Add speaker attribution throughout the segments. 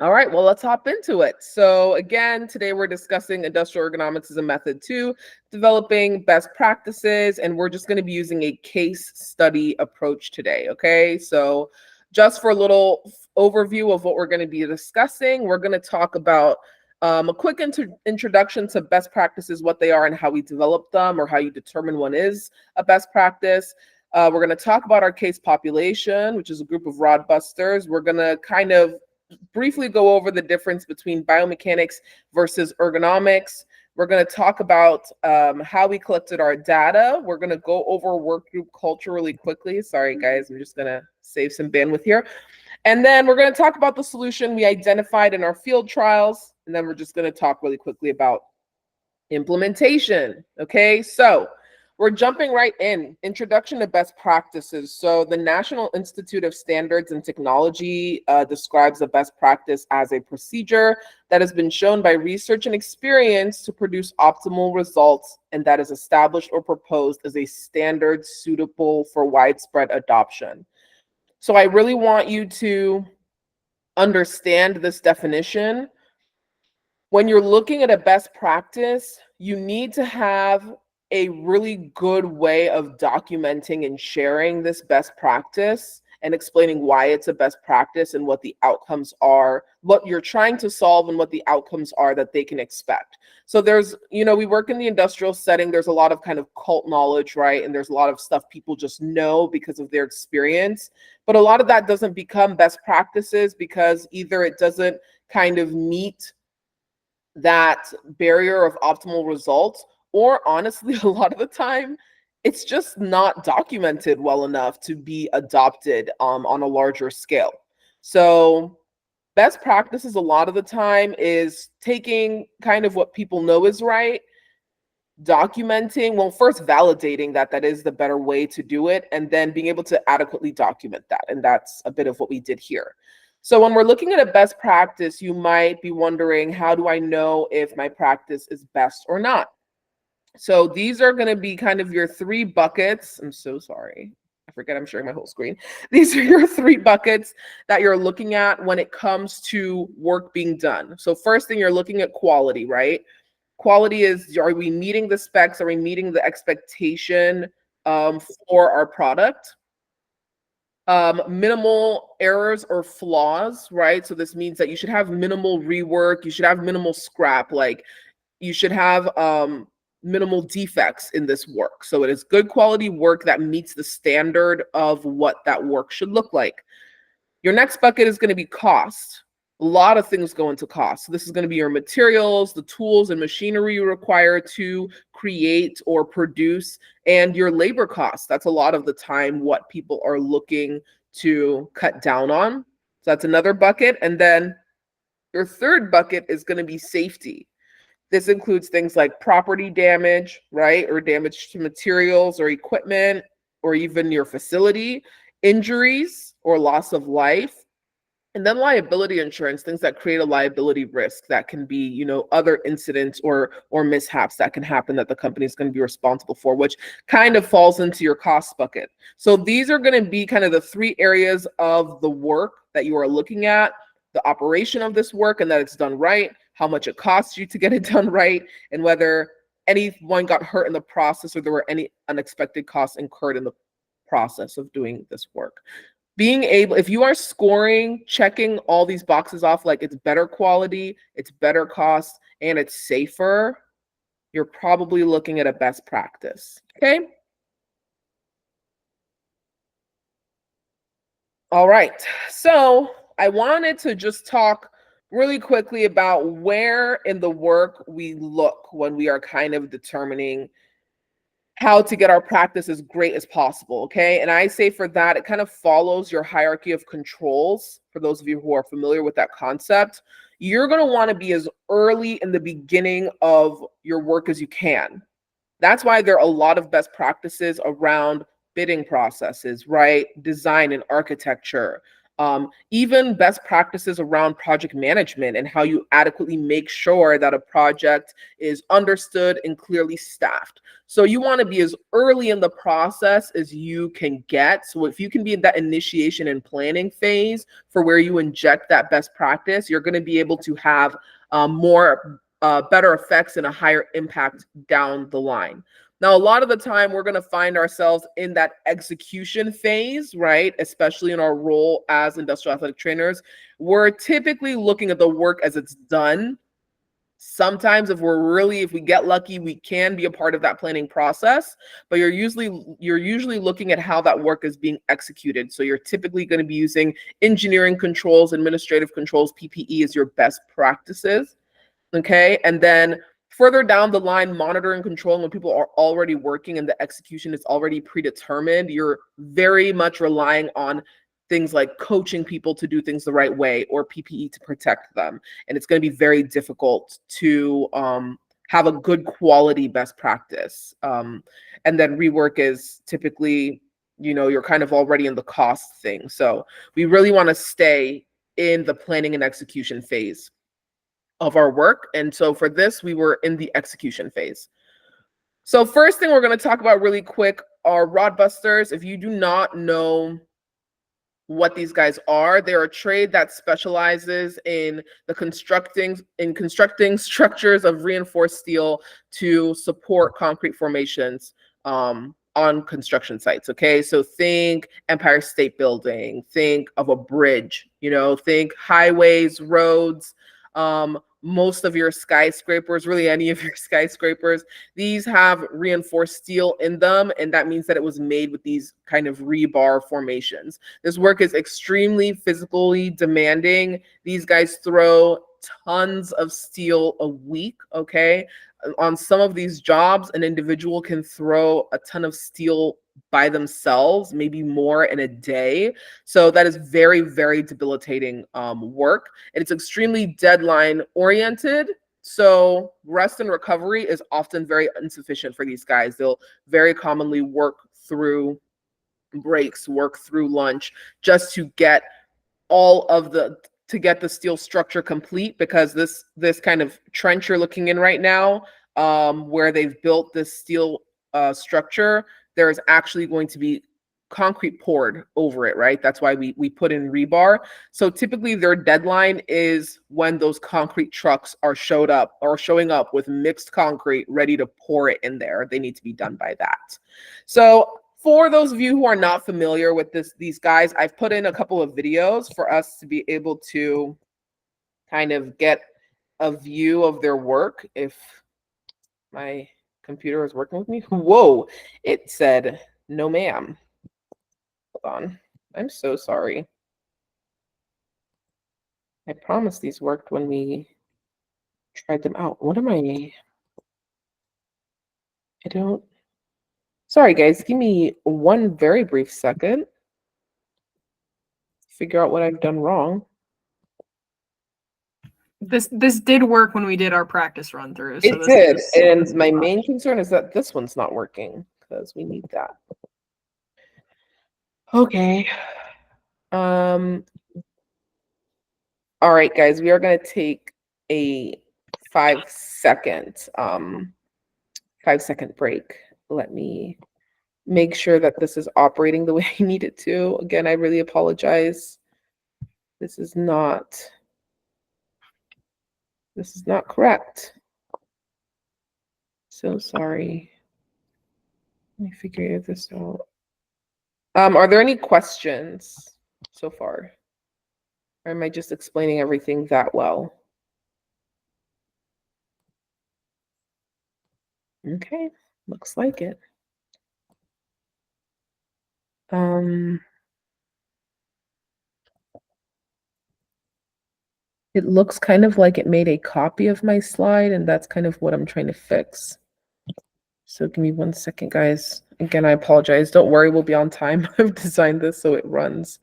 Speaker 1: All right, well, let's hop into it. So again, today we're discussing industrial ergonomics as a method to developing best practices, and we're just going to be using a case study approach today, okay? So just for a little overview of what we're going to be discussing, we're going to talk about a quick introduction to best practices, what they are and how we develop them, or how you determine one is a best practice. We're going to talk about our case population, which is a group of rod busters. We're going to kind of briefly go over the difference between biomechanics versus ergonomics. We're going to talk about how we collected our data. We're going to go over work group culture really quickly. Sorry, guys, I'm just going to save some bandwidth here. And then we're going to talk about the solution we identified in our field trials. And then we're just going to talk really quickly about implementation. Okay, so we're jumping right in. Introduction to best practices. So the National Institute of Standards and Technology describes a best practice as a procedure that has been shown by research and experience to produce optimal results, and that is established or proposed as a standard suitable for widespread adoption. So I really want you to understand this definition. When you're looking at a best practice, you need to have a really good way of documenting and sharing this best practice and explaining why it's a best practice and what the outcomes are, what you're trying to solve and what the outcomes are that they can expect. So there's, we work in the industrial setting, there's a lot of kind of cult knowledge, right? And there's a lot of stuff people just know because of their experience. But a lot of that doesn't become best practices because either it doesn't kind of meet that barrier of optimal results, or honestly, a lot of the time, it's just not documented well enough to be adopted on a larger scale. So best practices a lot of the time is taking kind of what people know is right, documenting, well, first validating that that is the better way to do it, and then being able to adequately document that. And that's a bit of what we did here. So when we're looking at a best practice, you might be wondering, how do I know if my practice is best or not? So these are going to be kind of your three buckets. I'm so sorry. I forget I'm sharing my whole screen. These are your three buckets that you're looking at when it comes to work being done. So first thing, you're looking at quality, right? Quality is, are we meeting the specs? Are we meeting the expectation for our product? Minimal errors or flaws, right? So this means that you should have minimal rework, you should have minimal scrap, like you should have minimal defects in this work. So it is good quality work that meets the standard of what that work should look like. Your next bucket is going to be cost. A lot of things go into cost. So this is going to be your materials, the tools and machinery you require to create or produce, and your labor costs. That's a lot of the time what people are looking to cut down on. So that's another bucket. And then your third bucket is going to be safety. This includes things like property damage, right? Or damage to materials or equipment, or even your facility, injuries or loss of life. And then liability insurance, things that create a liability risk that can be, other incidents or mishaps that can happen that the company is going to be responsible for, which kind of falls into your cost bucket. So these are going to be kind of the three areas of the work that you are looking at: the operation of this work and that it's done right, how much it costs you to get it done right, and whether anyone got hurt in the process or there were any unexpected costs incurred in the process of doing this work. Being able, if you are scoring, checking all these boxes off, like it's better quality, it's better cost, and it's safer, you're probably looking at a best practice. Okay. All right. So I wanted to just talk really quickly about where in the work we look when we are kind of determining how to get our practice as great as possible, okay? And I say for that, it kind of follows your hierarchy of controls. For those of you who are familiar with that concept, you're going to want to be as early in the beginning of your work as you can. That's why there are a lot of best practices around bidding processes, right? Design and architecture, Even best practices around project management and how you adequately make sure that a project is understood and clearly staffed. So you want to be as early in the process as you can get. So if you can be in that initiation and planning phase for where you inject that best practice, you're going to be able to have more better effects and a higher impact down the line. Now, a lot of the time, we're going to find ourselves in that execution phase, right? Especially in our role as industrial athletic trainers. We're typically looking at the work as it's done. Sometimes if we get lucky, we can be a part of that planning process, but you're usually looking at how that work is being executed. So you're typically going to be using engineering controls, administrative controls, PPE as your best practices. Okay. And then further down the line, monitoring, controlling when people are already working and the execution is already predetermined, you're very much relying on things like coaching people to do things the right way or PPE to protect them. And it's going to be very difficult to have a good quality best practice. And then rework is typically, you're kind of already in the cost thing. So we really want to stay in the planning and execution phase of our work. And so for this, we were in the execution phase. So first thing we're going to talk about really quick are rod busters. If you do not know what these guys are, they're a trade that specializes in constructing structures of reinforced steel to support concrete formations on construction sites. Okay, so think Empire State Building, think of a bridge, think highways, roads, most of your skyscrapers, really any of your skyscrapers, these have reinforced steel in them, and that means that it was made with these kind of rebar formations. This work is extremely physically demanding. These guys throw tons of steel a week, okay? On some of these jobs, an individual can throw a ton of steel by themselves, maybe more in a day. So that is very, very debilitating work. And it's extremely deadline oriented. So rest and recovery is often very insufficient for these guys. They'll very commonly work through breaks, work through lunch, just to get the steel structure complete, because this kind of trench you're looking in right now, where they've built this steel structure, there is actually going to be concrete poured over it, right? That's why we put in rebar. So typically their deadline is when those concrete trucks are showing up with mixed concrete ready to pour it in there. They need to be done by that. So for those of you who are not familiar with these guys, I've put in a couple of videos for us to be able to kind of get a view of their work. If my computer is working with me. Whoa, it said no ma'am. Hold on. I'm so sorry. I promise these worked when we tried them out. What am I don't. Sorry, guys. Give me one very brief second. Figure out what I've done wrong.
Speaker 2: This did work when we did our practice run through.
Speaker 1: So it did, and my main concern is that this one's not working because we need that. Okay. All right, guys, we are going to take a 5-second break. Let me make sure that this is operating the way I need it to. Again, I really apologize. This is not correct. So sorry. Let me figure this out. Are there any questions so far? Or am I just explaining everything that well? Okay, looks like it. It looks kind of like it made a copy of my slide, and that's kind of what I'm trying to fix. So give me 1 second, guys. Again, I apologize. Don't worry, we'll be on time. I've designed this so it runs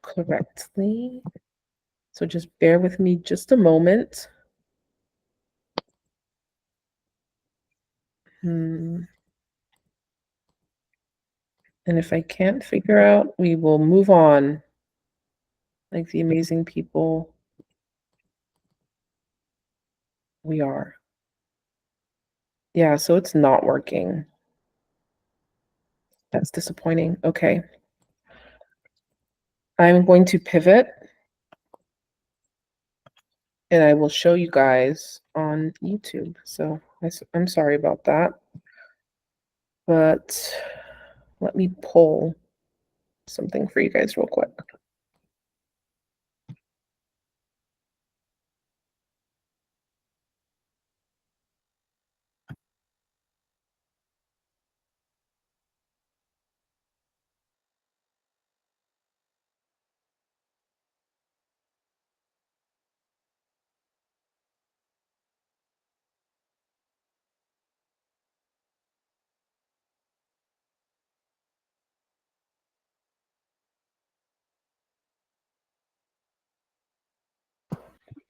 Speaker 1: correctly. So just bear with me just a moment. And if I can't figure out, we will move on like the amazing people we are. Yeah, so it's not working. That's disappointing. Okay. I'm going to pivot and I will show you guys on YouTube. So I'm sorry about that, but let me pull something for you guys real quick.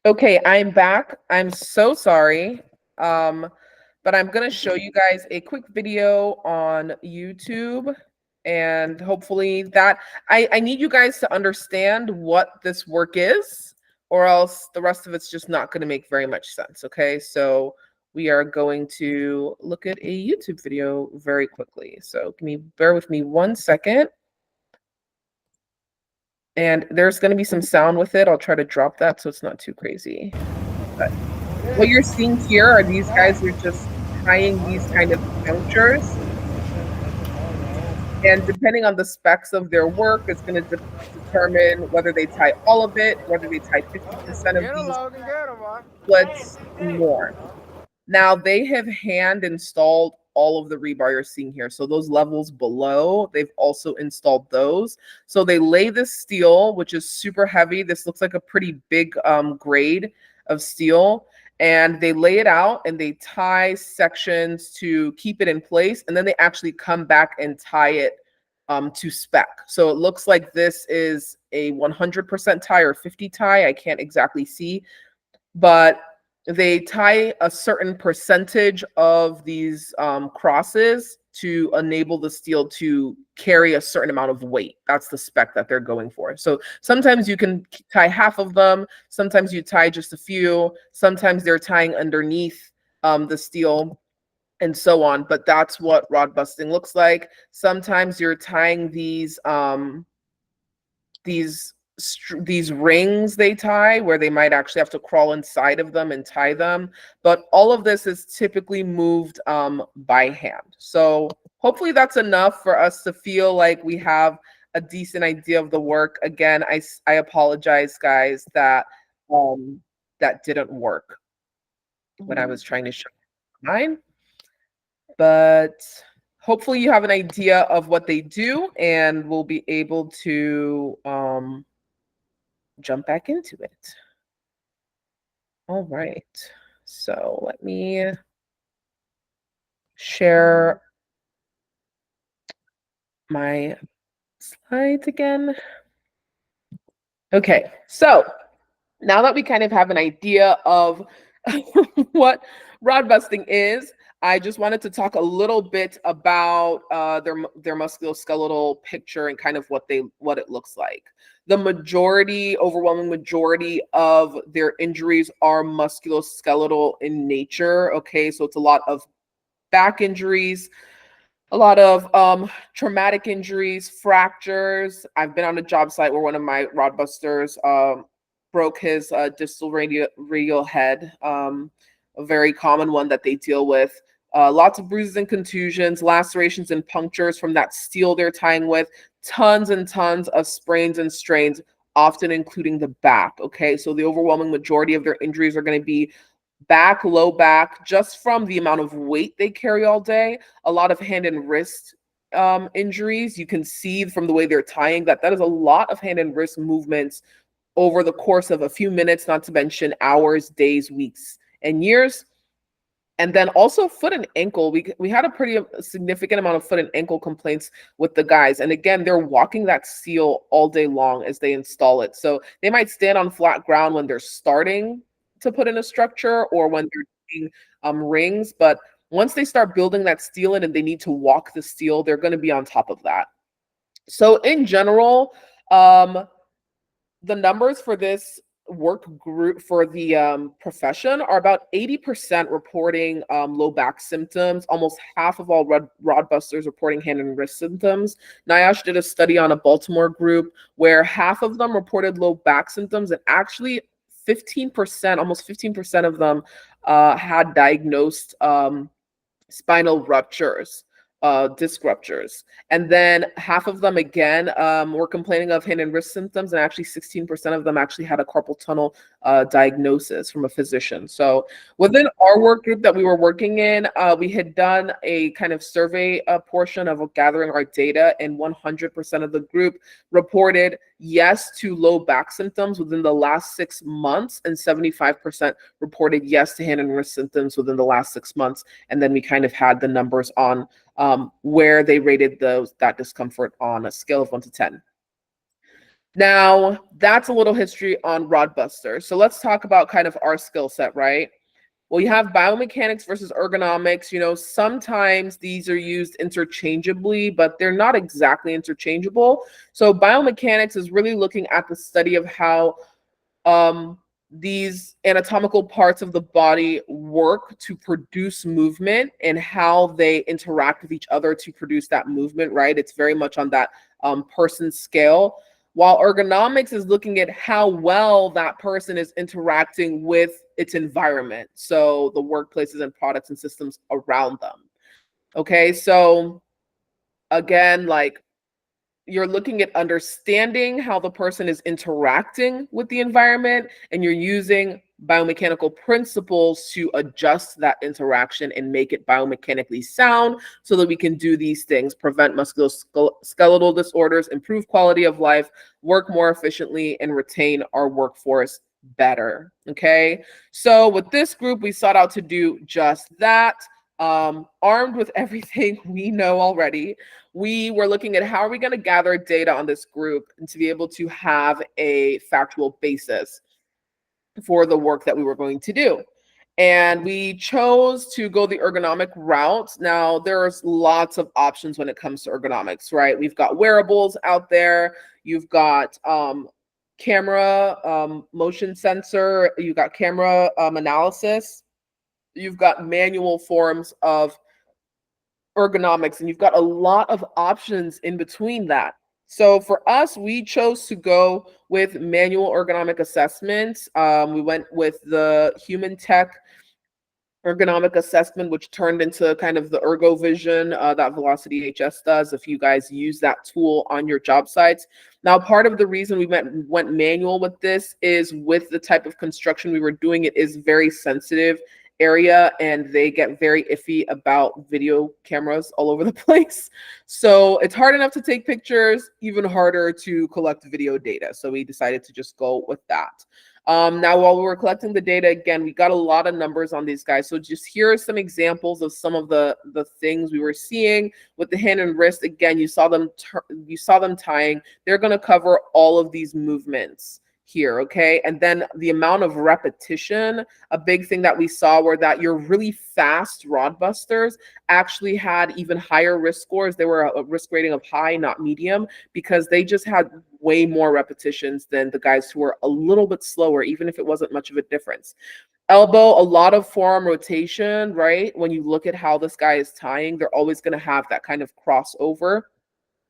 Speaker 1: Okay, I'm back. I'm so sorry. But I'm gonna show you guys a quick video on YouTube, and hopefully that I need you guys to understand what this work is, or else the rest of it's just not gonna make very much sense. Okay, so we are going to look at a YouTube video very quickly. So bear with me 1 second. And there's going to be some sound with it. I'll try to drop that so it's not too crazy. But what you're seeing here are these guys are just tying these kind of punctures. And depending on the specs of their work, it's going to determine whether they tie all of it, whether they tie 50% of these splits, more. Now they have hand installed all of the rebar you're seeing here. So those levels below, they've also installed those. So they lay this steel, which is super heavy. This looks like a pretty big grade of steel. And they lay it out and they tie sections to keep it in place. And then they actually come back and tie it to spec. So it looks like this is a 100% tie or 50 tie. I can't exactly see, but they tie a certain percentage of these crosses to enable the steel to carry a certain amount of weight. That's the spec that they're going for. So sometimes you can tie half of them. Sometimes you tie just a few. Sometimes they're tying underneath the steel and so on. But that's what rod busting looks like. Sometimes you're tying these rings they tie where they might actually have to crawl inside of them and tie them, but all of this is typically moved by hand. So hopefully that's enough for us to feel like we have a decent idea of the work. Again, I apologize, guys, that that didn't work when I was trying to show mine, but hopefully you have an idea of what they do and we'll be able to jump back into it. All right, so let me share my slides again. Okay, so now that we kind of have an idea of what rod busting is, I just wanted to talk a little bit about their musculoskeletal picture and kind of what it looks like. The overwhelming majority of their injuries are musculoskeletal in nature. Okay, so it's a lot of back injuries, a lot of traumatic injuries, fractures. I've been on a job site where one of my rod busters broke his distal radial head, a very common one that they deal with. Lots of bruises and contusions, lacerations and punctures from that steel they're tying with, tons and tons of sprains and strains, often including the back. Okay, so the overwhelming majority of their injuries are going to be back, low back, just from the amount of weight they carry all day. A lot of hand and wrist injuries. You can see from the way they're tying that is a lot of hand and wrist movements over the course of a few minutes, not to mention hours, days, weeks, and years. And then also foot and ankle. We had a pretty significant amount of foot and ankle complaints with the guys. And again, they're walking that steel all day long as they install it. So they might stand on flat ground when they're starting to put in a structure or when they're doing rings. But once they start building that steel in and they need to walk the steel, they're going to be on top of that. So in general, the numbers for this work group for the profession are about 80% reporting low back symptoms, almost half of all rod busters reporting hand and wrist symptoms. NIOSH did a study on a Baltimore group where half of them reported low back symptoms, and actually 15%, almost 15% of them had diagnosed spinal ruptures, disc ruptures. And then half of them, again, were complaining of hand and wrist symptoms, and actually 16% of them actually had a carpal tunnel diagnosis from a physician. So within our work group that we were working in, we had done a kind of survey portion of gathering our data, and 100% of the group reported yes to low back symptoms within the last 6 months, and 75% reported yes to hand and wrist symptoms within the last 6 months. And then we kind of had the numbers on where they rated that discomfort on a scale of 1 to 10. Now, that's a little history on rod busters. So let's talk about kind of our skill set, right? Well, you have biomechanics versus ergonomics. You know, sometimes these are used interchangeably, but they're not exactly interchangeable. So biomechanics is really looking at the study of how these anatomical parts of the body work to produce movement and how they interact with each other to produce that movement, right? It's very much on that person scale. While ergonomics is looking at how well that person is interacting with its environment. So the workplaces and products and systems around them. Okay, so again, like, you're looking at understanding how the person is interacting with the environment, and you're using biomechanical principles to adjust that interaction and make it biomechanically sound so that we can do these things: prevent musculoskeletal disorders, improve quality of life, work more efficiently, and retain our workforce better. Okay, so with this group, we sought out to do just that. Armed with everything we know already, we were looking at how are we going to gather data on this group and to be able to have a factual basis for the work that we were going to do. And we chose to go the ergonomic route. Now, there's lots of options when it comes to ergonomics, right? We've got wearables out there. You've got camera, motion sensor. You've got camera analysis. You've got manual forms of ergonomics, and you've got a lot of options in between that. So for us, we chose to go with manual ergonomic assessments. We went with the Human Tech ergonomic assessment, which turned into kind of the ErgoVision that Velocity HS does, if you guys use that tool on your job sites. Now, part of the reason we went manual with this is with the type of construction we were doing, it is very sensitive area, and they get very iffy about video cameras all over the place. So it's hard enough to take pictures, even harder to collect video data. So we decided to just go with that. Now, while we were collecting the data, again, we got a lot of numbers on these guys. So just here are some examples of some of the things we were seeing with the hand and wrist. Again, you saw them tying. They're going to cover all of these movements here, okay? And then the amount of repetition, a big thing that we saw were that your really fast rod busters actually had even higher risk scores. They were a risk rating of high, not medium, because they just had way more repetitions than the guys who were a little bit slower, even if it wasn't much of a difference. Elbow, a lot of forearm rotation, right? When you look at how this guy is tying, they're always going to have that kind of crossover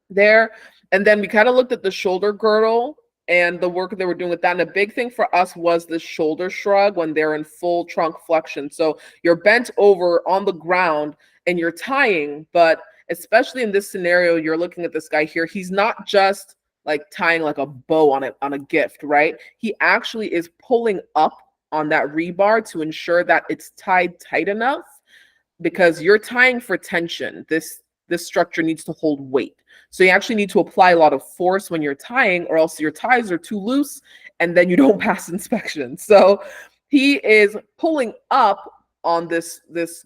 Speaker 1: there. And then we kind of looked at the shoulder girdle and the work they were doing with that. And a big thing for us was the shoulder shrug when they're in full trunk flexion. So you're bent over on the ground and you're tying, but especially in this scenario, you're looking at this guy here. He's not just like tying like a bow on a gift, right? He actually is pulling up on that rebar to ensure that it's tied tight enough, because you're tying for tension. This structure needs to hold weight. So you actually need to apply a lot of force when you're tying, or else your ties are too loose and then you don't pass inspection. So he is pulling up on this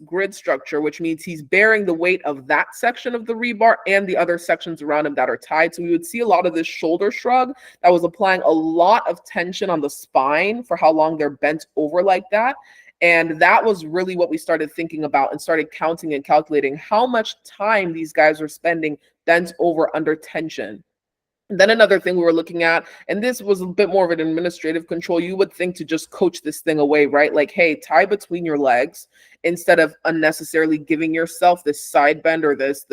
Speaker 1: grid structure, which means he's bearing the weight of that section of the rebar and the other sections around him that are tied. So we would see a lot of this shoulder shrug that was applying a lot of tension on the spine for how long they're bent over like that. And that was really what we started thinking about and started counting and calculating how much time these guys were spending bent over under tension. Then another thing we were looking at, and this was a bit more of an administrative control, you would think to just coach this thing away, right? Like, hey, tie between your legs instead of unnecessarily giving yourself this side bend or this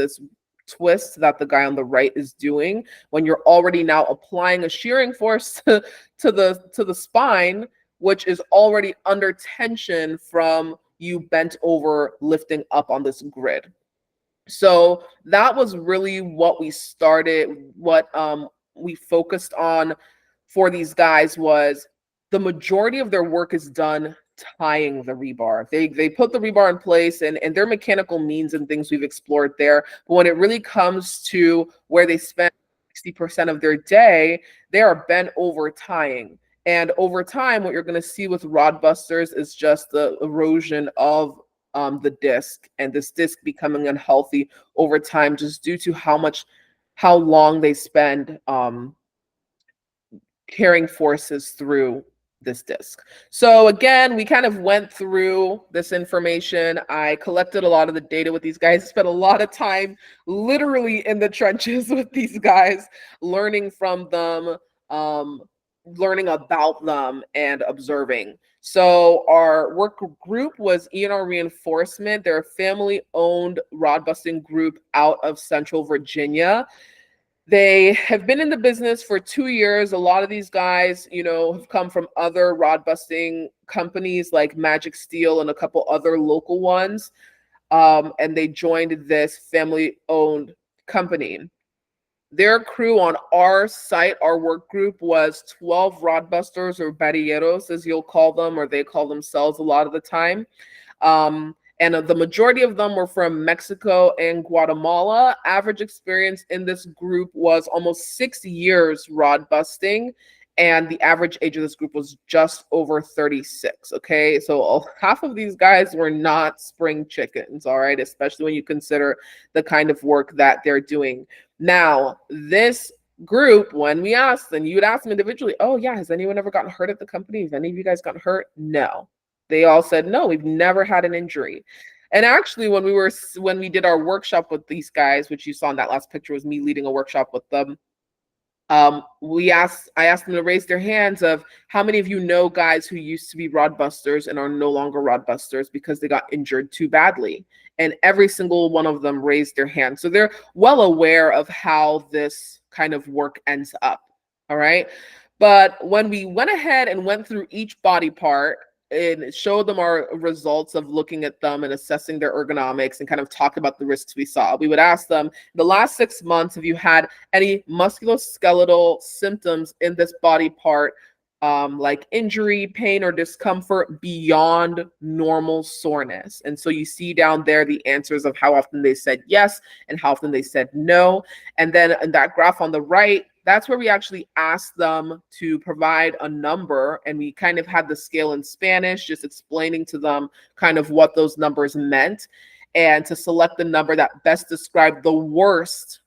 Speaker 1: twist that the guy on the right is doing when you're already now applying a shearing force to the spine, which is already under tension from you bent over lifting up on this grid. So that was really what we started, what we focused on for these guys was the majority of their work is done tying the rebar. They put the rebar in place and their mechanical means and things we've explored there. But when it really comes to where they spend 60% of their day, they are bent over tying. And over time, what you're going to see with rod busters is just the erosion of the disc, and this disc becoming unhealthy over time just due to how long they spend carrying forces through this disc. So again, we kind of went through this information. I collected a lot of the data with these guys, spent a lot of time literally in the trenches with these guys, learning from them, learning about them and observing. So our work group was E&R Reinforcement. They're a family-owned rod busting group out of Central Virginia. They have been in the business for 2 years. A lot of these guys, have come from other rod busting companies like Magic Steel and a couple other local ones. And they joined this family-owned company. Their crew on our site, our work group, was 12 rod busters, or barilleros, as you'll call them, or they call themselves a lot of the time. And the majority of them were from Mexico and Guatemala. Average experience in this group was almost 6 years rod busting. And the average age of this group was just over 36. Okay, so half of these guys were not spring chickens, all right, especially when you consider the kind of work that they're doing. Now, this group, when we asked them, you'd ask them individually, oh yeah, has anyone ever gotten hurt at the company? Have any of you guys gotten hurt? No. They all said, no, we've never had an injury. And actually, when we did our workshop with these guys, which you saw in that last picture was me leading a workshop with them, I asked them to raise their hands of how many of you know guys who used to be rod busters and are no longer rod busters because they got injured too badly. And every single one of them raised their hand. So they're well aware of how this kind of work ends up. All right. But when we went ahead and went through each body part and showed them our results of looking at them and assessing their ergonomics and kind of talk about the risks we saw, we would ask them, the last 6 months, have you had any musculoskeletal symptoms in this body part, like injury, pain, or discomfort beyond normal soreness? And so you see down there the answers of how often they said yes and how often they said no. And then in that graph on the right, that's where we actually asked them to provide a number, and we kind of had the scale in Spanish, just explaining to them kind of what those numbers meant, and to select the number that best described the worst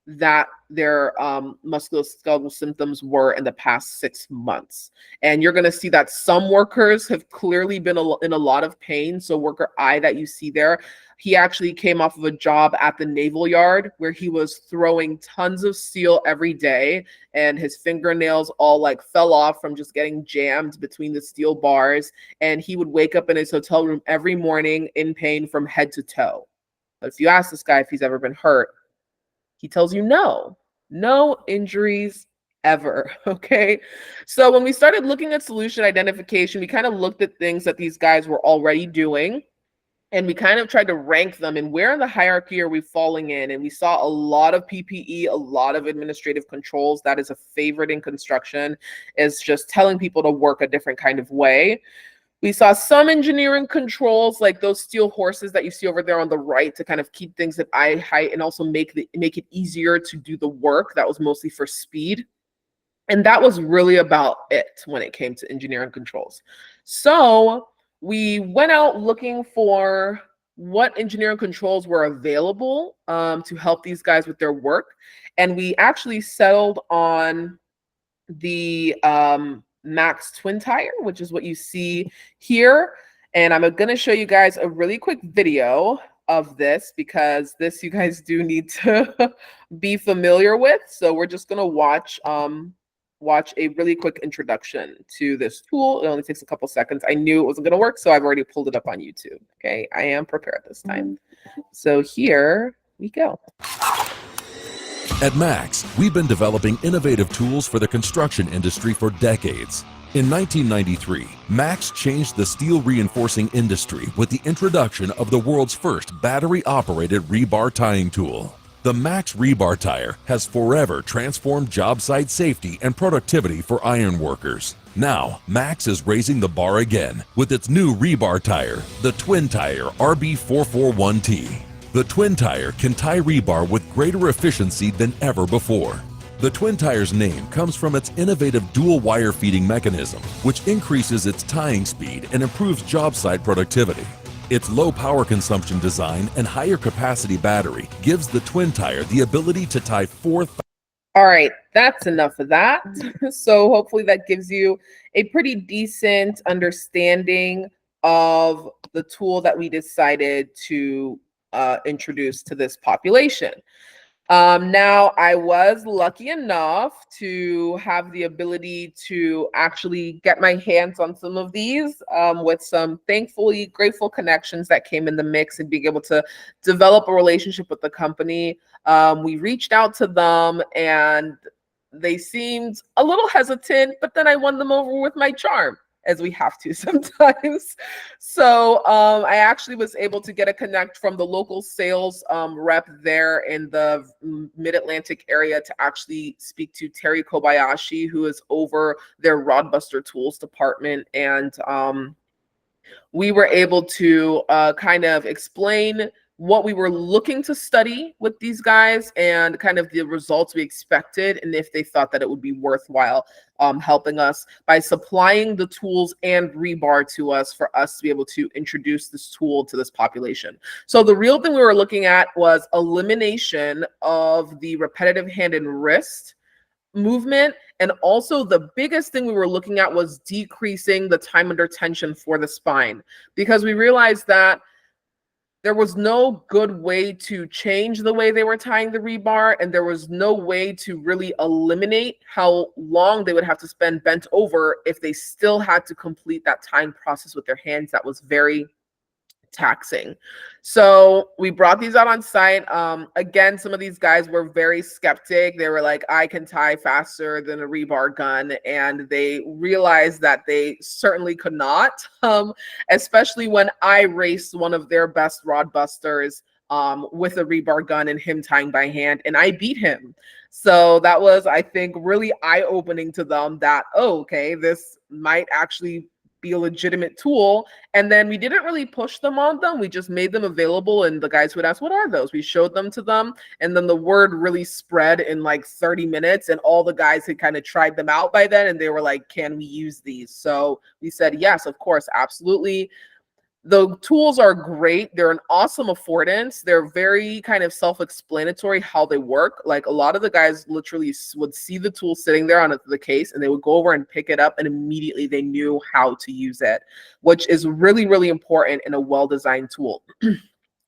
Speaker 1: that their musculoskeletal symptoms were in the past 6 months. And you're going to see that some workers have clearly been in a lot of pain. So worker I that you see there, he actually came off of a job at the Naval Yard where he was throwing tons of steel every day, and his fingernails all like fell off from just getting jammed between the steel bars. And he would wake up in his hotel room every morning in pain from head to toe. But if you ask this guy if he's ever been hurt, he tells you no injuries ever. Okay. So when we started looking at solution identification, we kind of looked at things that these guys were already doing, and we kind of tried to rank them and where in the hierarchy are we falling in. And we saw a lot of PPE, a lot of administrative controls. That is a favorite in construction, is just telling people to work a different kind of way. We saw some engineering controls, like those steel horses that you see over there on the right, to kind of keep things at eye height and also make it easier to do the work. That was mostly for speed. And that was really about it when it came to engineering controls. So we went out looking for what engineering controls were available to help these guys with their work. And we actually settled on the Max twin tire, which is what you see here. And I'm going to show you guys a really quick video of this because this you guys do need to be familiar with. So we're just gonna watch a really quick introduction to this tool. It only takes a couple seconds. I knew it wasn't gonna work, so I've already pulled it up on YouTube. Okay, I am prepared this time. So here we go.
Speaker 3: At Max, we've been developing innovative tools for the construction industry for decades. In 1993, Max changed the steel reinforcing industry with the introduction of the world's first battery-operated rebar tying tool. The Max rebar tire has forever transformed job site safety and productivity for iron workers. Now, Max is raising the bar again with its new rebar tire, the Twin Tire RB441T. The Twin Tire can tie rebar with greater efficiency than ever before. The Twin Tire's name comes from its innovative dual wire feeding mechanism, which increases its tying speed and improves job site productivity. Its low power consumption design and higher capacity battery gives the Twin Tire the ability to tie 4,000.
Speaker 1: All right, that's enough of that. So hopefully that gives you a pretty decent understanding of the tool that we decided to introduce to this population. Now, I was lucky enough to have the ability to actually get my hands on some of these with some thankfully grateful connections that came in the mix and being able to develop a relationship with the company. We reached out to them and they seemed a little hesitant, but then I won them over with my charm, as we have to sometimes. So I actually was able to get a connect from the local sales rep there in the Mid-Atlantic area to actually speak to Terry Kobayashi, who is over their Rodbuster Tools department. And we were able to kind of explain what we were looking to study with these guys and kind of the results we expected, and if they thought that it would be worthwhile helping us by supplying the tools and rebar to us for us to be able to introduce this tool to this population. So the real thing we were looking at was elimination of the repetitive hand and wrist movement. And also the biggest thing we were looking at was decreasing the time under tension for the spine, because we realized that there was no good way to change the way they were tying the rebar, and there was no way to really eliminate how long they would have to spend bent over if they still had to complete that tying process with their hands. That was very taxing. So we brought these out on site. Again, some of these guys were very skeptic. They were like, I can tie faster than a rebar gun. And they realized that they certainly could not, especially when I raced one of their best rod busters with a rebar gun and him tying by hand, and I beat him. So that was, I think, really eye-opening to them that, oh, okay, this might actually be a legitimate tool. And then we didn't really push them on them. We just made them available, and the guys would ask, what are those? We showed them to them, and then the word really spread in like 30 minutes, and all the guys had kind of tried them out by then, and they were like, can we use these? So we said, yes, of course, absolutely. The tools are great. They're an awesome affordance. They're very kind of self-explanatory how they work. Like a lot of the guys literally would see the tool sitting there on the case, and they would go over and pick it up, and immediately they knew how to use it, which is really, really important in a well-designed tool.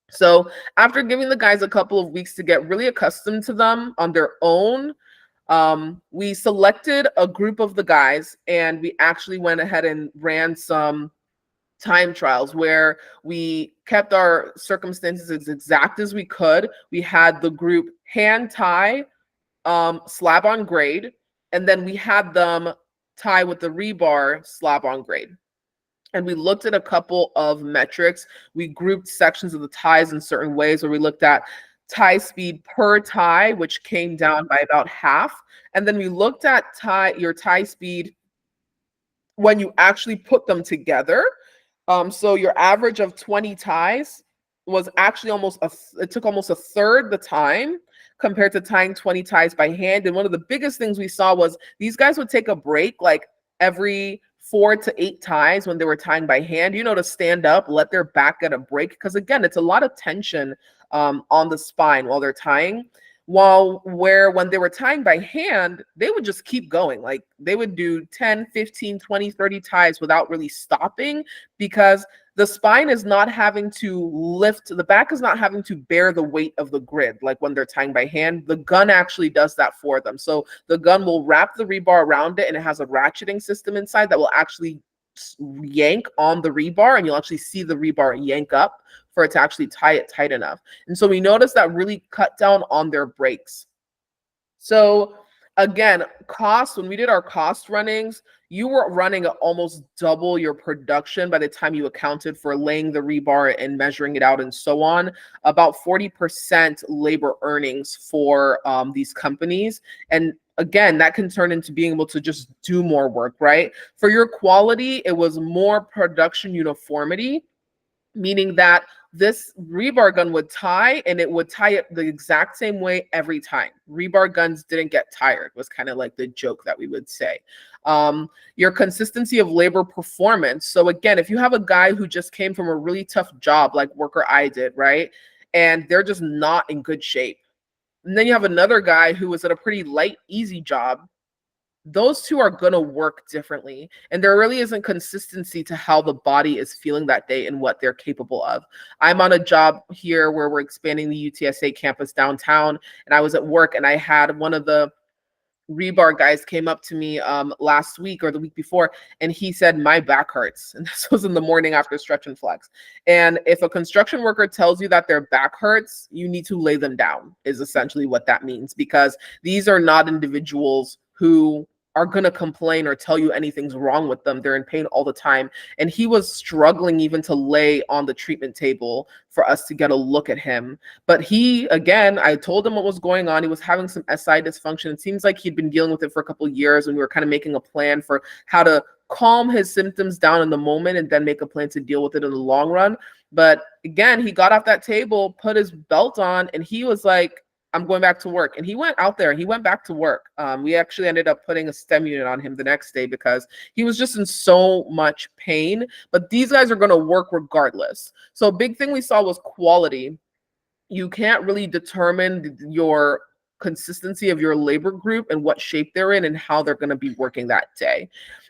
Speaker 1: So after giving the guys a couple of weeks to get really accustomed to them on their own, we selected a group of the guys, and we actually went ahead and ran some time trials where we kept our circumstances as exact as we could. We had the group hand tie, slab on grade, and then we had them tie with the rebar slab on grade. And we looked at a couple of metrics. We grouped sections of the ties in certain ways where we looked at tie speed per tie, which came down by about half. And then we looked at your tie speed when you actually put them together. So your average of 20 ties was actually it took almost a third the time compared to tying 20 ties by hand. And one of the biggest things we saw was these guys would take a break like every 4 to 8 ties when they were tying by hand, to stand up, let their back get a break. Because again, it's a lot of tension on the spine while they're tying. When they were tying by hand, they would just keep going. Like they would do 10, 15, 20, 30 ties without really stopping, because the spine is not having to lift, the back is not having to bear the weight of the grid like when they're tying by hand. The gun actually does that for them. So the gun will wrap the rebar around it, and it has a ratcheting system inside that will actually yank on the rebar, and you'll actually see the rebar yank up for it to actually tie it tight enough. And so we noticed that really cut down on their breaks. So again, cost, when we did our cost runnings, you were running at almost double your production by the time you accounted for laying the rebar and measuring it out and so on. About 40% labor earnings for these companies. And again, that can turn into being able to just do more work, right? For your quality, it was more production uniformity, meaning that this rebar gun would tie, and it would tie it the exact same way every time. Rebar guns didn't get tired, was kind of like the joke that we would say. Your consistency of labor performance. So again, if you have a guy who just came from a really tough job like worker I did, right? And they're just not in good shape. And then you have another guy who was at a pretty light, easy job. Those two are going to work differently. And there really isn't consistency to how the body is feeling that day and what they're capable of. I'm on a job here where we're expanding the UTSA campus downtown, and I was at work, and I had one of the rebar guys came up to me last week or the week before, and he said, my back hurts. And this was in the morning after stretch and flex. And if a construction worker tells you that their back hurts, you need to lay them down, is essentially what that means, because these are not individuals who are going to complain or tell you anything's wrong with them. They're in pain all the time. And he was struggling even to lay on the treatment table for us to get a look at him. But he, again, I told him what was going on. He was having some SI dysfunction. It seems like he'd been dealing with it for a couple of years, and we were kind of making a plan for how to calm his symptoms down in the moment and then make a plan to deal with it in the long run. But again, he got off that table, put his belt on, and he was like, I'm going back to work. And he went out there and he went back to work. We actually ended up putting a STEM unit on him the next day because he was just in so much pain. But these guys are going to work regardless. So a big thing we saw was quality. You can't really determine your consistency of your labor group and what shape they're in and how they're going to be working that day.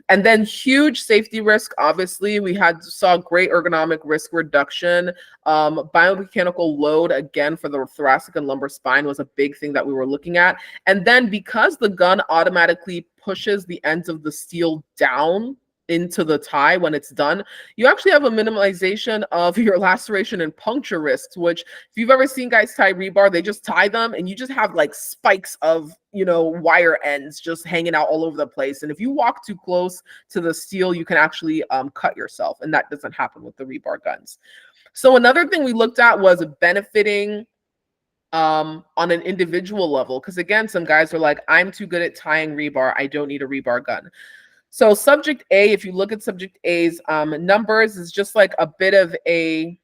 Speaker 1: And then huge safety risk. Obviously, we saw great ergonomic risk reduction. Biomechanical load, again, for the thoracic and lumbar spine was a big thing that we were looking at. And then because the gun automatically pushes the ends of the steel down into the tie when it's done, you actually have a minimization of your laceration and puncture risks, which if you've ever seen guys tie rebar, they just tie them and you just have like spikes of, wire ends just hanging out all over the place. And if you walk too close to the steel, you can actually cut yourself. And that doesn't happen with the rebar guns. So another thing we looked at was benefiting on an individual level. Because again, some guys are like, I'm too good at tying rebar. I don't need a rebar gun. So subject A, if you look at subject A's numbers, is just like a bit of a,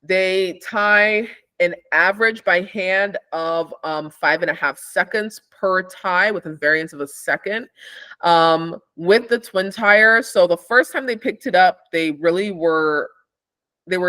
Speaker 1: they tie an average by hand of 5.5 seconds per tie with a variance of a second with the twin tire. So the first time they picked it up, they were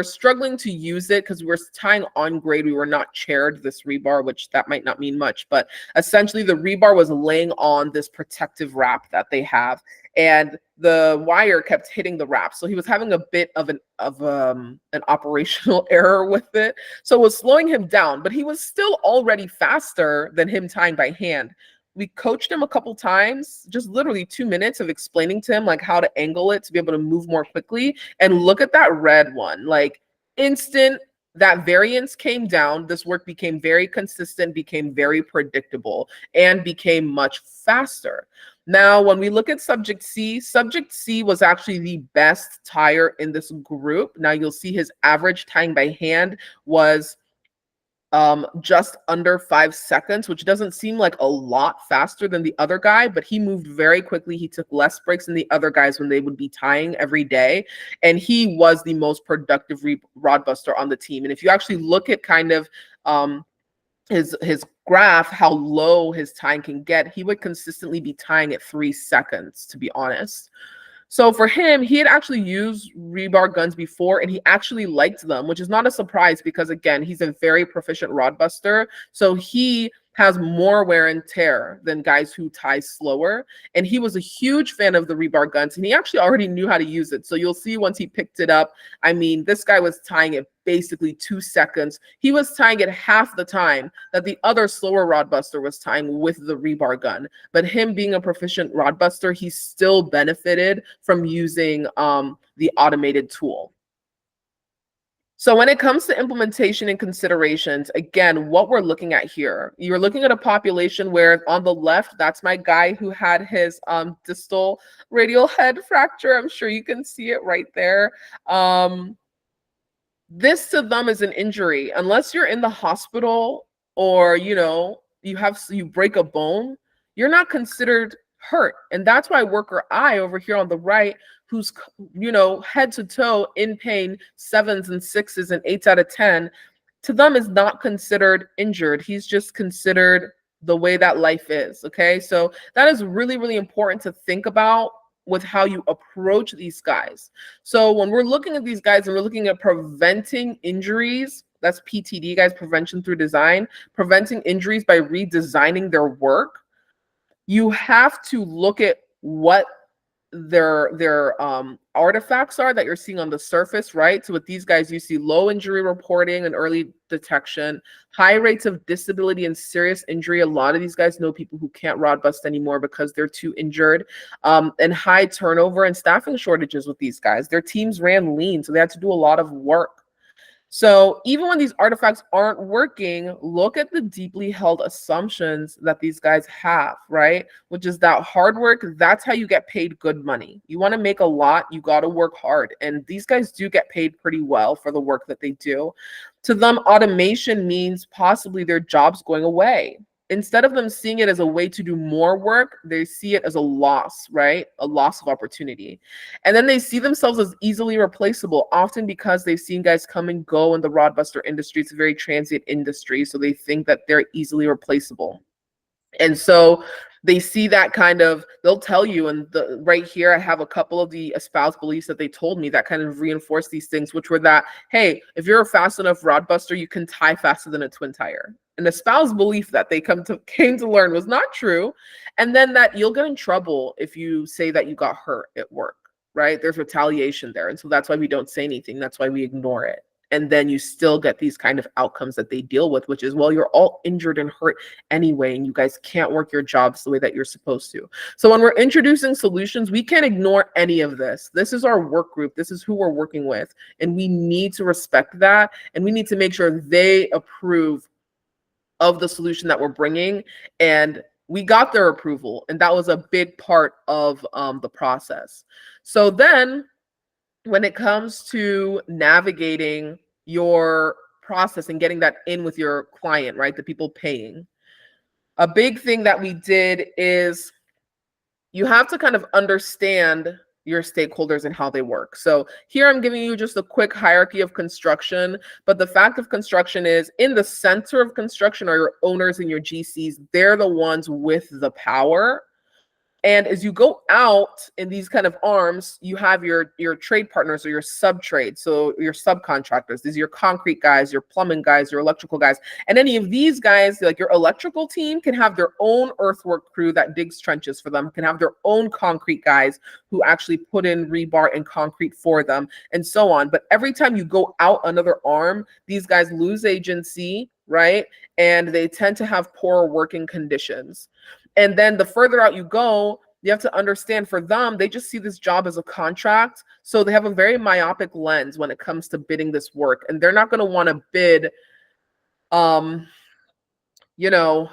Speaker 1: struggling to use it because we were tying on grade. We were not chaired this rebar, which that might not mean much, but essentially the rebar was laying on this protective wrap that they have, and the wire kept hitting the wrap. So he was having a bit of an operational error with it. So it was slowing him down, but he was still already faster than him tying by hand. We coached him a couple times, just literally 2 minutes of explaining to him like how to angle it to be able to move more quickly. And look at that red one, like instant, that variance came down. This work became very consistent, became very predictable, and became much faster. Now, when we look at subject C was actually the best tire in this group. Now you'll see his average tying by hand was just under 5 seconds, which doesn't seem like a lot faster than the other guy, but he moved very quickly. He took less breaks than the other guys when they would be tying every day. And he was the most productive rod buster on the team. And if you actually look at kind of his graph, how low his tying can get, he would consistently be tying at 3 seconds, to be honest. So for him, he had actually used rebar guns before, and he actually liked them, which is not a surprise because, again, he's a very proficient rod buster. So he has more wear and tear than guys who tie slower. And he was a huge fan of the rebar guns, and he actually already knew how to use it. So you'll see once he picked it up, I mean, this guy was tying it basically 2 seconds. He was tying it half the time that the other slower rod buster was tying with the rebar gun. But him being a proficient rod buster, he still benefited from using the automated tool. So when it comes to implementation and considerations, again, what we're looking at here, you're looking at a population where on the left, that's my guy who had his distal radial head fracture. I'm sure you can see it right there. This to them is an injury. Unless you're in the hospital or, you know, you break a bone, you're not considered hurt. And that's why worker I over here on the right, who's, you know, head to toe in pain, 7s and 6s and 8s out of 10, to them is not considered injured. He's just considered the way that life is. Okay. So that is really, really important to think about with how you approach these guys. So when we're looking at these guys and we're looking at preventing injuries, that's PTD, guys, prevention through design, preventing injuries by redesigning their work, you have to look at what their artifacts are that you're seeing on the surface, right? So with these guys, you see low injury reporting and early detection, high rates of disability and serious injury. A lot of these guys know people who can't rod bust anymore because they're too injured, and high turnover and staffing shortages with these guys. Their teams ran lean, so they had to do a lot of work. So even when these artifacts aren't working, look at the deeply held assumptions that these guys have, right? Which is that hard work, that's how you get paid good money. You want to make a lot, you got to work hard. And these guys do get paid pretty well for the work that they do. To them, automation means possibly their job's going away. Instead of them seeing it as a way to do more work, they see it as a loss, right? A loss of opportunity. And then they see themselves as easily replaceable, often because they've seen guys come and go in the rod buster industry. It's a very transient industry, so they think that they're easily replaceable. And so they see that kind of, they'll tell you, and right here, I have a couple of the espoused beliefs that they told me that kind of reinforce these things, which were that, hey, if you're a fast enough rod buster, you can tie faster than a twin tire. An espoused belief that they came to learn was not true. And then that you'll get in trouble if you say that you got hurt at work, right? There's retaliation there. And so that's why we don't say anything. That's why we ignore it. And then you still get these kind of outcomes that they deal with, which is, well, you're all injured and hurt anyway, and you guys can't work your jobs the way that you're supposed to. So when we're introducing solutions, we can't ignore any of this. This is our work group. This is who we're working with. And we need to respect that. And we need to make sure they approve of the solution that we're bringing. And we got their approval. And that was a big part of the process. So then when it comes to navigating your process and getting that in with your client, right? The people paying. A big thing that we did is you have to kind of understand your stakeholders and how they work. So here I'm giving you just a quick hierarchy of construction, but the fact of construction is in the center of construction are your owners and your GCs. They're the ones with the power. And as you go out in these kind of arms, you have your trade partners or your sub-trades. So your subcontractors, these are your concrete guys, your plumbing guys, your electrical guys. And any of these guys, like your electrical team, can have their own earthwork crew that digs trenches for them, can have their own concrete guys who actually put in rebar and concrete for them, and so on. But every time you go out another arm, these guys lose agency, right? And they tend to have poorer working conditions. And then the further out you go, you have to understand for them, they just see this job as a contract. So they have a very myopic lens when it comes to bidding this work. And they're not going to want to bid, you know,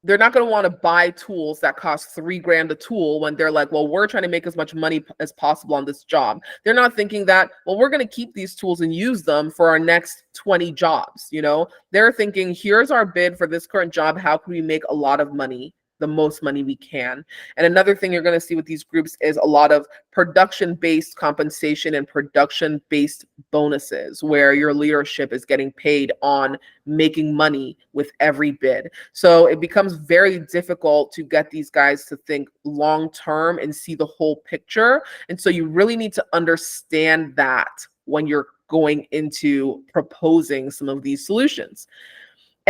Speaker 1: they're not going to want to buy tools that cost $3,000 a tool when they're like, well, we're trying to make as much money as possible on this job. They're not thinking that, well, we're going to keep these tools and use them for our next 20 jobs. You know, they're thinking, here's our bid for this current job. How can we make a lot of money? The most money we can. And another thing you're going to see with these groups is a lot of production-based compensation and production-based bonuses where your leadership is getting paid on making money with every bid. So it becomes very difficult to get these guys to think long-term and see the whole picture. And so you really need to understand that when you're going into proposing some of these solutions.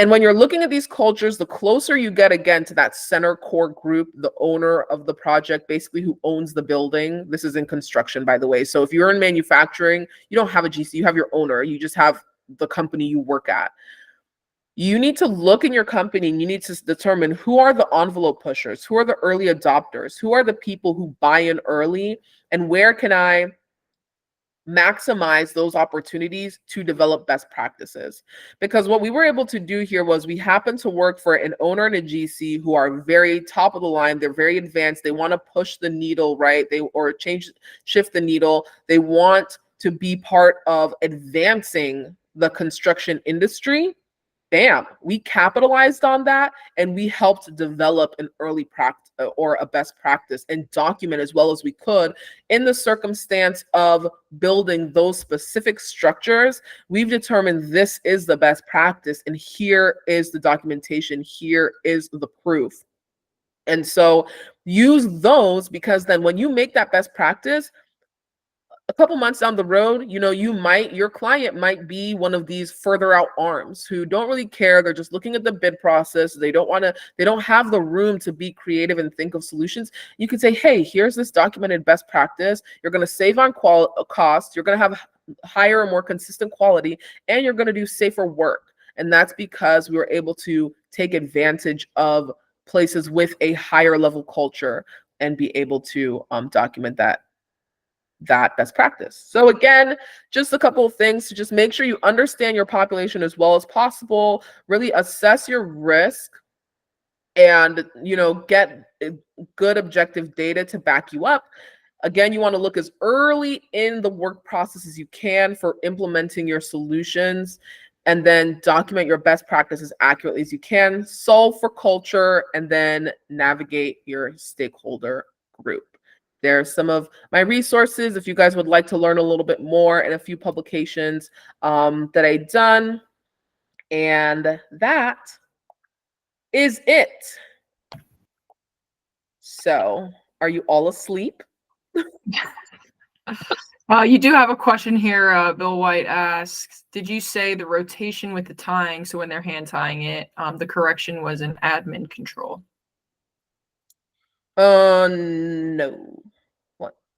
Speaker 1: And when you're looking at these cultures, the closer you get again to that center core group, the owner of the project, basically who owns the building. This is in construction, by the way. So if you're in manufacturing, you don't have a GC, you have your owner, you just have the company you work at. You need to look in your company and you need to determine who are the envelope pushers, who are the early adopters, who are the people who buy in early, and where can I maximize those opportunities to develop best practices. Because what we were able to do here was we happen to work for an owner and a GC who are very top of the line. They're very advanced. They want to push the needle, right? Shift the needle. They want to be part of advancing the construction industry. Bam, we capitalized on that and we helped develop an early practice or a best practice and document as well as we could in the circumstance of building those specific structures. We've determined this is the best practice and here is the documentation, here is the proof. And so use those, because then when you make that best practice, a couple months down the road, your client might be one of these further out arms who don't really care. They're just looking at the bid process. They don't have the room to be creative and think of solutions. You could say, hey, here's this documented best practice. You're going to save on cost. You're going to have higher and more consistent quality, and you're going to do safer work. And that's because we were able to take advantage of places with a higher level culture and be able to document that best practice. So again, just a couple of things to just make sure you understand your population as well as possible, really assess your risk, and get good objective data to back you up. Again, you want to look as early in the work process as you can for implementing your solutions, and then document your best practices accurately as you can, solve for culture, and then navigate your stakeholder group. There's some of my resources if you guys would like to learn a little bit more, and a few publications that I've done. And that is it. So, are you all asleep?
Speaker 2: You do have a question here. Bill White asks, did you say the rotation with the tying, so when they're hand tying it, the correction was an admin control?
Speaker 1: No.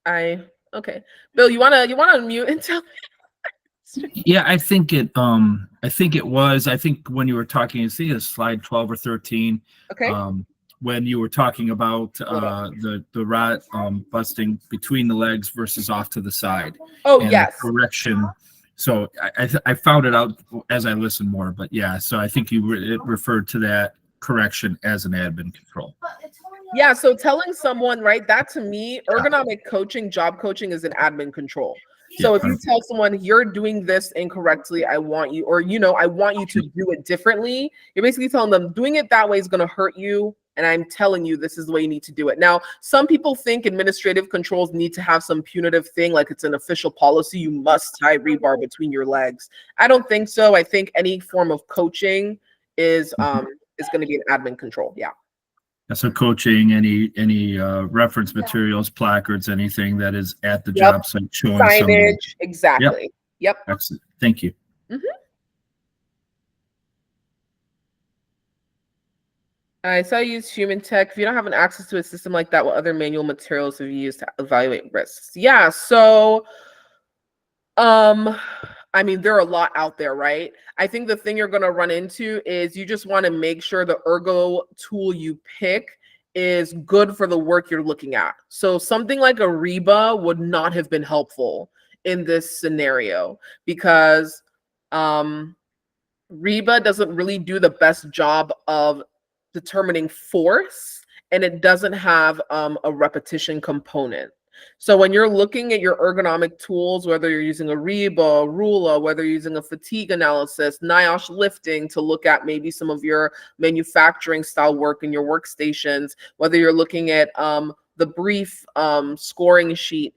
Speaker 1: Okay. Bill, you wanna unmute and tell me?
Speaker 4: Yeah, I think it was. I think when you were talking, I think it's slide 12 or 13.
Speaker 1: Okay.
Speaker 4: When you were talking about the rod busting between the legs versus off to the side.
Speaker 1: Oh,
Speaker 4: and
Speaker 1: yes.
Speaker 4: the correction. So I found it out as I listened more, but yeah. So I think it referred to that correction as an admin control.
Speaker 1: Yeah, so telling someone, right, that to me, ergonomic coaching, job coaching is an admin control. So if you tell someone you're doing this incorrectly, I want you to do it differently, you're basically telling them doing it that way is going to hurt you. And I'm telling you, this is the way you need to do it. Now, some people think administrative controls need to have some punitive thing, like it's an official policy. You must tie rebar between your legs. I don't think so. I think any form of coaching is going to be an admin control. Yeah.
Speaker 4: So coaching, any reference materials, placards, anything that is at the job site showing
Speaker 1: signage. Exactly. Yep.
Speaker 4: Excellent. Thank you.
Speaker 1: I saw you use human tech. If you don't have an access to a system like that, what other manual materials have you used to evaluate risks? Yeah. So, I mean, there are a lot out there, right? I think the thing you're going to run into is you just want to make sure the ergo tool you pick is good for the work you're looking at. So something like a Reba would not have been helpful in this scenario, because Reba doesn't really do the best job of determining force, and it doesn't have a repetition component. So when you're looking at your ergonomic tools, whether you're using a Reba, Rula, whether you're using a fatigue analysis, NIOSH lifting to look at maybe some of your manufacturing style work in your workstations, whether you're looking at the brief scoring sheet,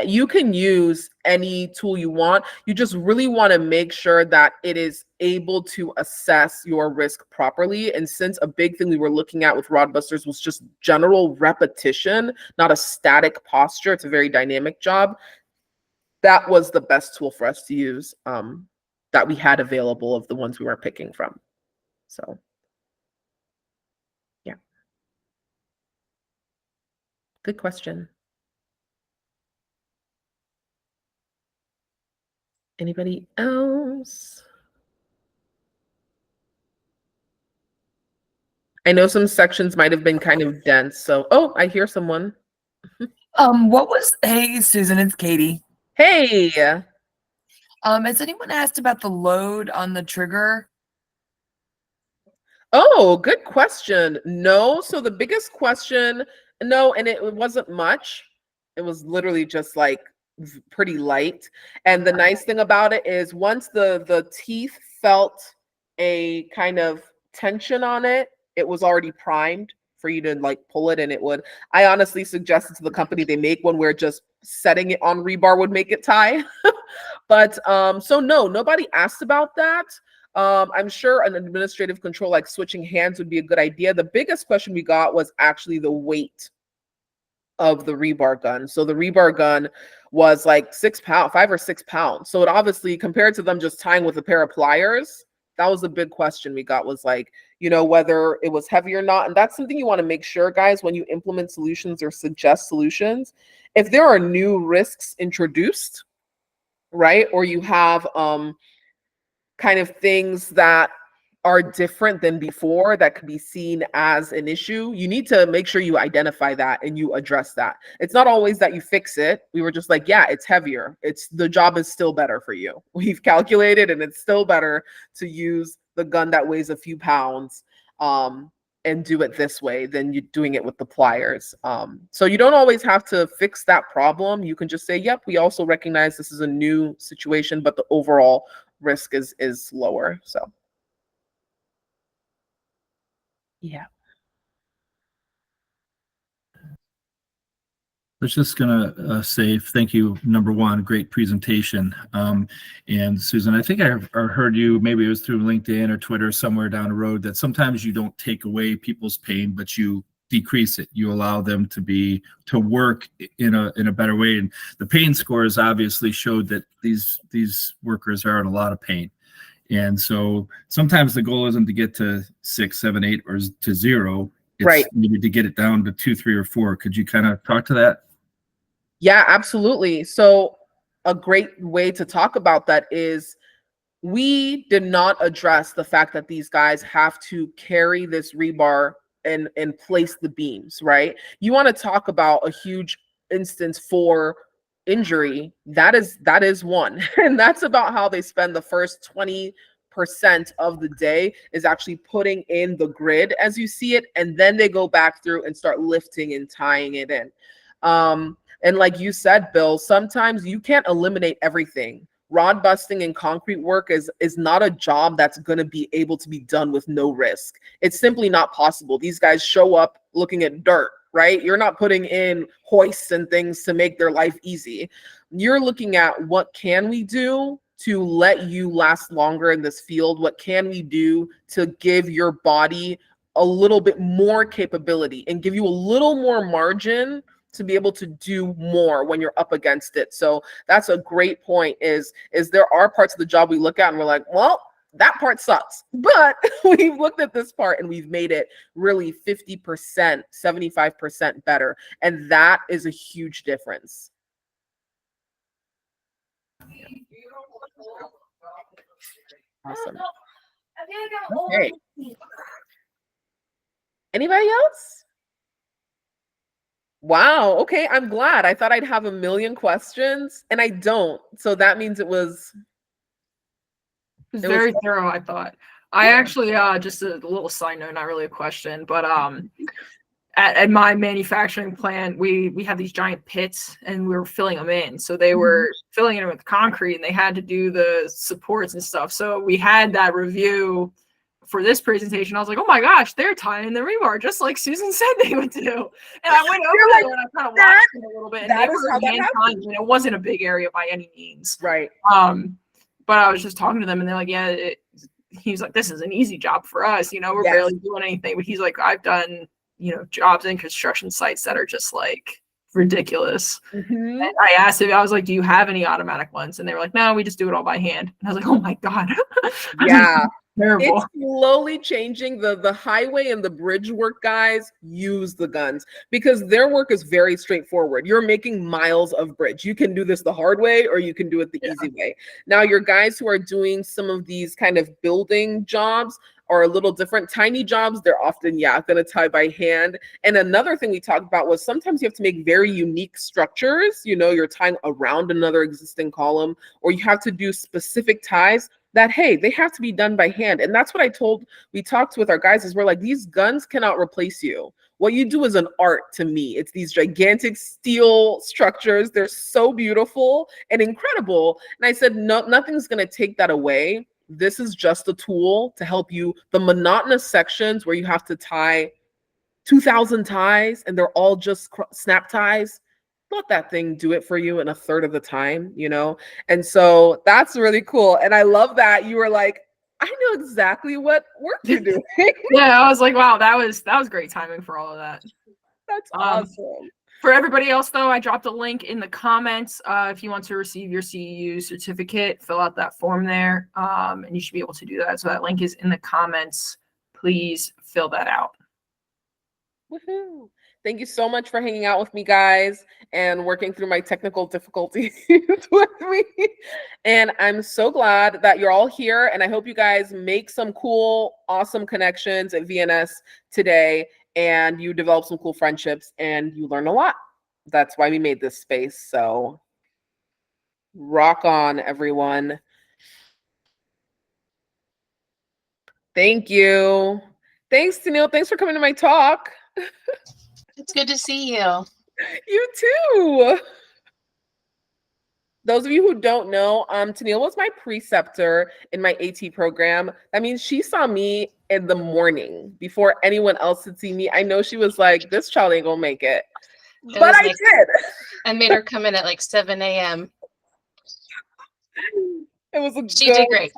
Speaker 1: you can use any tool you want. You just really want to make sure that it is able to assess your risk properly. And since a big thing we were looking at with rod busters was just general repetition, not a static posture, it's a very dynamic job, that was the best tool for us to use that we had available of the ones we were picking from. So yeah. Good question. Anybody else? I know some sections might have been kind of dense. So, oh, I hear someone.
Speaker 5: Hey, Susan, it's Katie.
Speaker 1: Hey.
Speaker 5: Has anyone asked about the load on the trigger?
Speaker 1: Oh, good question. No. So the biggest question, no, and it wasn't much. It was literally just like pretty light. And the nice thing about it is once the teeth felt a kind of tension on it, it was already primed for you to like pull it and it would. I honestly suggested to the company they make one where just setting it on rebar would make it tie. But so no, nobody asked about that. I'm sure an administrative control like switching hands would be a good idea. The biggest question we got was actually the weight of the rebar gun. So the rebar gun was like 6 pounds, 5 or 6 pounds. So it obviously, compared to them just tying with a pair of pliers, that was the big question we got, was like, you know, whether it was heavy or not. And that's something you want to make sure, guys, when you implement solutions or suggest solutions. If there are new risks introduced, right, or you have kind of things that are different than before that could be seen as an issue, you need to make sure you identify that and you address that. It's not always that you fix it. We were just like, yeah, it's heavier. The job is still better for you. We've calculated and it's still better to use the gun that weighs a few pounds and do it this way than you doing it with the pliers. So you don't always have to fix that problem. You can just say, yep, we also recognize this is a new situation, but the overall risk is lower. So yeah.
Speaker 4: I was just gonna say thank you. Number one, great presentation. And Susan, I think I heard you, maybe it was through LinkedIn or Twitter somewhere down the road, that sometimes you don't take away people's pain, but you decrease it. You allow them to work in a better way. And the pain scores obviously showed that these workers are in a lot of pain. And so sometimes the goal isn't to get to 6, 7, 8, or to 0. It's
Speaker 1: right.
Speaker 4: Maybe to get it down to 2, 3, or 4. Could you kind of talk to that?
Speaker 1: Yeah, absolutely. So a great way to talk about that is we did not address the fact that these guys have to carry this rebar and place the beams, right? You want to talk about a huge instance for injury. That is one. And that's about how they spend the first 20% of the day is actually putting in the grid as you see it, and then they go back through and start lifting and tying it in. And like you said, Bill, sometimes you can't eliminate everything. Rod busting and concrete work is not a job that's going to be able to be done with no risk. It's simply not possible. These guys show up looking at dirt, right? You're not putting in hoists and things to make their life easy. You're looking at what can we do to let you last longer in this field? What can we do to give your body a little bit more capability and give you a little more margin to be able to do more when you're up against it? So that's a great point, is there are parts of the job we look at and we're like, well, that part sucks, but we've looked at this part and we've made it really 50%, 75% better. And that is a huge difference. Awesome. Okay. Anybody else? Wow. Okay. I'm glad. I thought I'd have a million questions and I don't. So that means it was
Speaker 2: very thorough, I thought. I actually, just a little side note, not really a question, but at my manufacturing plant, we have these giant pits and we were filling them in. So they were filling it with concrete and they had to do the supports and stuff. So we had that review for this presentation. I was like, oh my gosh, they're tying the rebar just like Susan said they would do. And I went over there and I kind of watched it a little bit. And they were hand tying, and it wasn't a big area by any means.
Speaker 1: Right.
Speaker 2: But I was just talking to them and they're like, yeah, he's like, this is an easy job for us. You know, we're barely doing anything. But he's like, I've done, you know, jobs in construction sites that are just like ridiculous. And I asked him, I was like, do you have any automatic ones? And they were like, no, we just do it all by hand. And I was like, oh my God.
Speaker 1: Yeah.
Speaker 2: terrible.
Speaker 1: It's slowly changing. The highway and the bridge work guys use the guns because their work is very straightforward. You're making miles of bridge. You can do this the hard way or you can do it the easy way. Now, your guys who are doing some of these kind of building jobs are a little different. Tiny jobs, they're often, going to tie by hand. And another thing we talked about was sometimes you have to make very unique structures. You know, you're tying around another existing column, or you have to do specific ties that, hey, they have to be done by hand. And that's what we talked with our guys is we're like, these guns cannot replace you. What you do is an art to me. It's these gigantic steel structures. They're so beautiful and incredible. And I said, no, nothing's going to take that away. This is just a tool to help you. The monotonous sections where you have to tie 2,000 ties and they're all just snap ties, let that thing do it for you in a third of the time, you know? And so that's really cool. And I love that you were like, I know exactly what work you're doing.
Speaker 2: Yeah, I was like, wow, that was great timing for all of that.
Speaker 1: That's awesome.
Speaker 2: For everybody else, though, I dropped a link in the comments. If you want to receive your CEU certificate, fill out that form there, and you should be able to do that. So that link is in the comments. Please fill that out.
Speaker 1: Woohoo. Thank you so much for hanging out with me, guys, and working through my technical difficulties with me. And I'm so glad that you're all here, and I hope you guys make some cool, awesome connections at VNS today, and you develop some cool friendships, and you learn a lot. That's why we made this space. So rock on, everyone. Thank you. Thanks, Tennille. Thanks for coming to my talk.
Speaker 6: It's good to see you.
Speaker 1: You too. Those of you who don't know, Tennille was my preceptor in my AT program. That means she saw me in the morning before anyone else had seen me. I know she was like, this child ain't gonna make it. But I did.
Speaker 6: I made her come in at like 7 a.m.
Speaker 1: It was a
Speaker 6: She did great.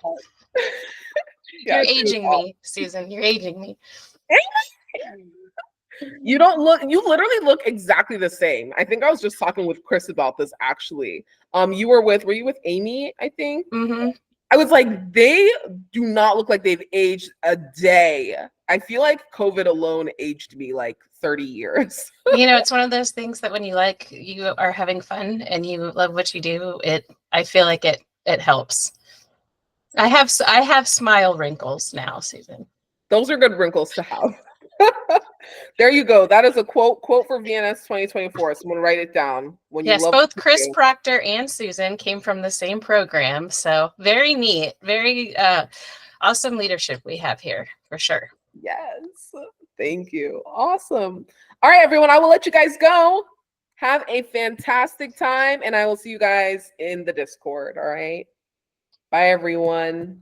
Speaker 1: Yeah,
Speaker 6: You're aging me, Susan. You're aging me.
Speaker 1: You literally look exactly the same. I think I was just talking with Chris about this actually. Were you with Amy, I think?
Speaker 6: Mm-hmm.
Speaker 1: I was like, they do not look like they've aged a day. I feel like COVID alone aged me like 30 years.
Speaker 6: You know, it's one of those things that when you are having fun and you love what you do, I feel like it helps. I have smile wrinkles now, Susan.
Speaker 1: Those are good wrinkles to have. There you go. That is a quote for VNS 2024. So I'm gonna write it down.
Speaker 6: Yes, both Chris Proctor and Susan came from the same program. So very neat, very awesome leadership we have here for sure.
Speaker 1: Yes. Thank you. Awesome. All right, everyone. I will let you guys go. Have a fantastic time, and I will see you guys in the Discord. All right. Bye, everyone.